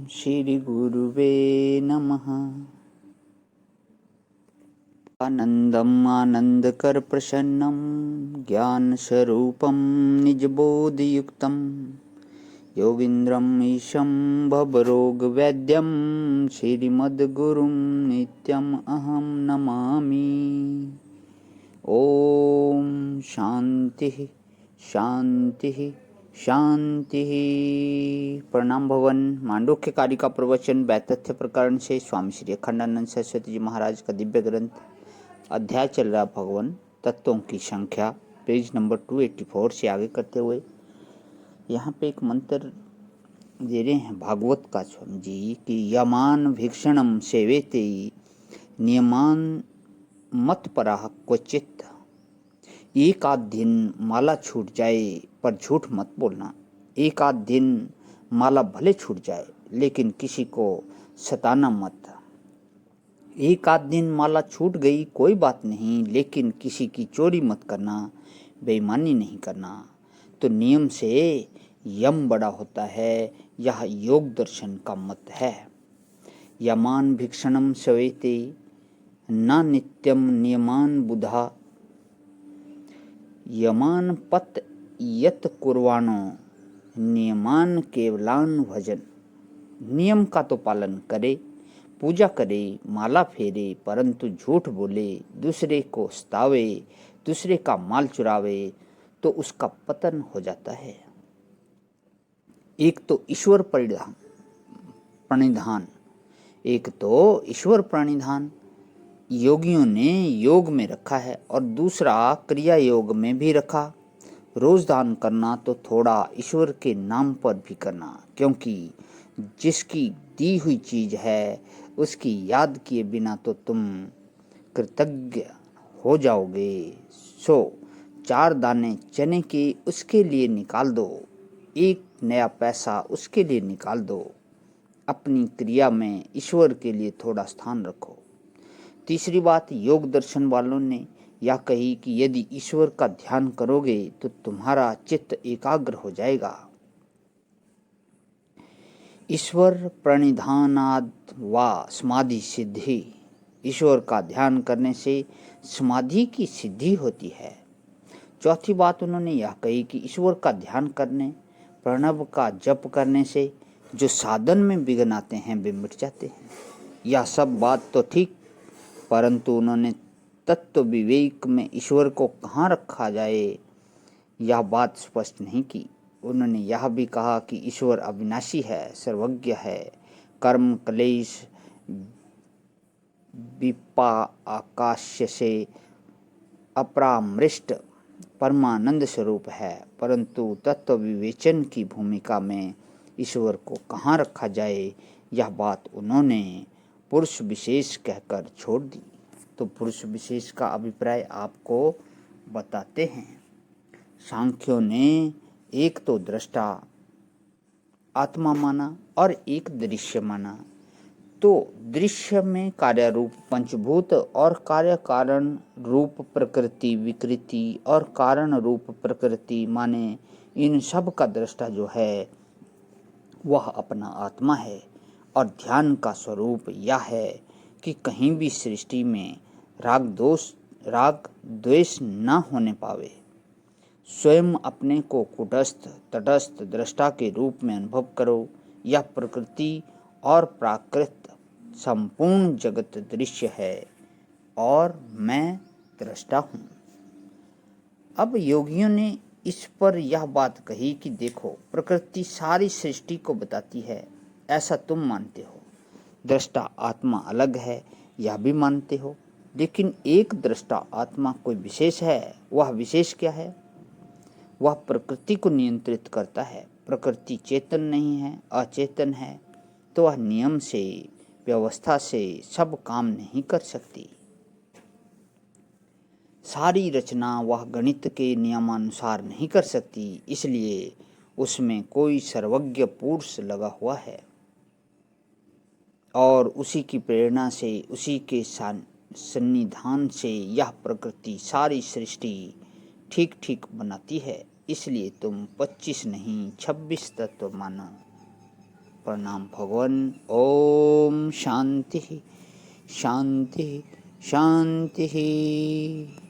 श्री गुरुवे नमः। आनंदम आनंदकर प्रसन्नम ज्ञान स्वरूपम निजबोधयुक्तम योगींद्रम ईशं भवरोग वैद्यम श्रीमद्गुरुं नित्यम अहम नमामि। ओम शांति शांति शांति। प्रणाम भवन। मांडुक्य कारिका प्रवचन वैतथ्य प्रकरण से स्वामी श्री अखंडानंद सरस्वती जी महाराज का दिव्य ग्रंथ। अध्याय चल रहा भगवान तत्वों की संख्या, पेज नंबर 284 से आगे करते हुए यहाँ पे एक मंत्र दे रहे हैं भागवत का स्वामी जी कि यमान भिक्षणम सेवेते नियमान मत पराह क्वचित। एक आध दिन माला छूट जाए पर झूठ मत बोलना। एक आध दिन माला भले छूट जाए लेकिन किसी को सताना मत। एक आध दिन माला छूट गई कोई बात नहीं, लेकिन किसी की चोरी मत करना, बेईमानी नहीं करना। तो नियम से यम बड़ा होता है, यह योग दर्शन का मत है। यमान भिक्षणम सवेते न नित्यम नियमान बुधा यमान पत यत कुर्वाणो नियमान केवलान भजन। नियम का तो पालन करे, पूजा करे, माला फेरे, परंतु झूठ बोले, दूसरे को सतावे, दूसरे का माल चुरावे तो उसका पतन हो जाता है। एक तो ईश्वर प्रणिधान, एक तो ईश्वर प्रणिधान योगियों ने योग में रखा है और दूसरा क्रिया योग में भी रखा। रोज दान करना तो थोड़ा ईश्वर के नाम पर भी करना, क्योंकि जिसकी दी हुई चीज है उसकी याद किए बिना तो तुम कृतज्ञ हो जाओगे। सो 4 दाने चने के उसके लिए निकाल दो, 1 नया पैसा उसके लिए निकाल दो। अपनी क्रिया में ईश्वर के लिए थोड़ा स्थान रखो। तीसरी बात योग दर्शन वालों ने यह कही कि यदि ईश्वर का ध्यान करोगे तो तुम्हारा चित्त एकाग्र हो जाएगा। ईश्वर प्रणिधानाद वा समाधि सिद्धि। ईश्वर का ध्यान करने से समाधि की सिद्धि होती है। चौथी बात उन्होंने यह कही कि ईश्वर का ध्यान करने, प्रणव का जप करने से जो साधन में विघ्न आते हैं वे मिट जाते हैं। यह सब बात तो ठीक, परंतु उन्होंने तत्व विवेक में ईश्वर को कहाँ रखा जाए यह बात स्पष्ट नहीं की। उन्होंने यह भी कहा कि ईश्वर अविनाशी है, सर्वज्ञ है, कर्म क्लेश विपाकाश्य से अपरामृष्ट परमानंद स्वरूप है, परंतु तत्व विवेचन की भूमिका में ईश्वर को कहाँ रखा जाए यह बात उन्होंने पुरुष विशेष कहकर छोड़ दी। तो पुरुष विशेष का अभिप्राय आपको बताते हैं। सांख्यों ने एक तो दृष्टा आत्मा माना और एक दृश्य माना। तो दृश्य में कार्य रूप पंचभूत और कार्य कारण रूप प्रकृति विकृति और कारण रूप प्रकृति माने इन सब का दृष्टा जो है वह अपना आत्मा है। और ध्यान का स्वरूप यह है कि कहीं भी सृष्टि में राग द्वेष न होने पावे। स्वयं अपने को कुटस्थ तटस्थ दृष्टा के रूप में अनुभव करो। यह प्रकृति और प्राकृत संपूर्ण जगत दृश्य है और मैं दृष्टा हूँ। अब योगियों ने इस पर यह बात कही कि देखो, प्रकृति सारी सृष्टि को बताती है, ऐसा तुम मानते हो। दृष्टा आत्मा अलग है, यह भी मानते हो, लेकिन एक दृष्टा आत्मा कोई विशेष है। वह विशेष क्या है? वह प्रकृति को नियंत्रित करता है। प्रकृति चेतन नहीं है, अचेतन है, तो वह नियम से व्यवस्था से सब काम नहीं कर सकती। सारी रचना वह गणित के नियमानुसार नहीं कर सकती, इसलिए उसमें कोई सर्वज्ञ पुरुष लगा हुआ है और उसी की प्रेरणा से, उसी के सन्निधान से यह प्रकृति सारी सृष्टि ठीक ठीक बनाती है। इसलिए तुम 25 नहीं 26 तत्व मानो। प्रणाम भगवान। ओम शांति शांति शांति।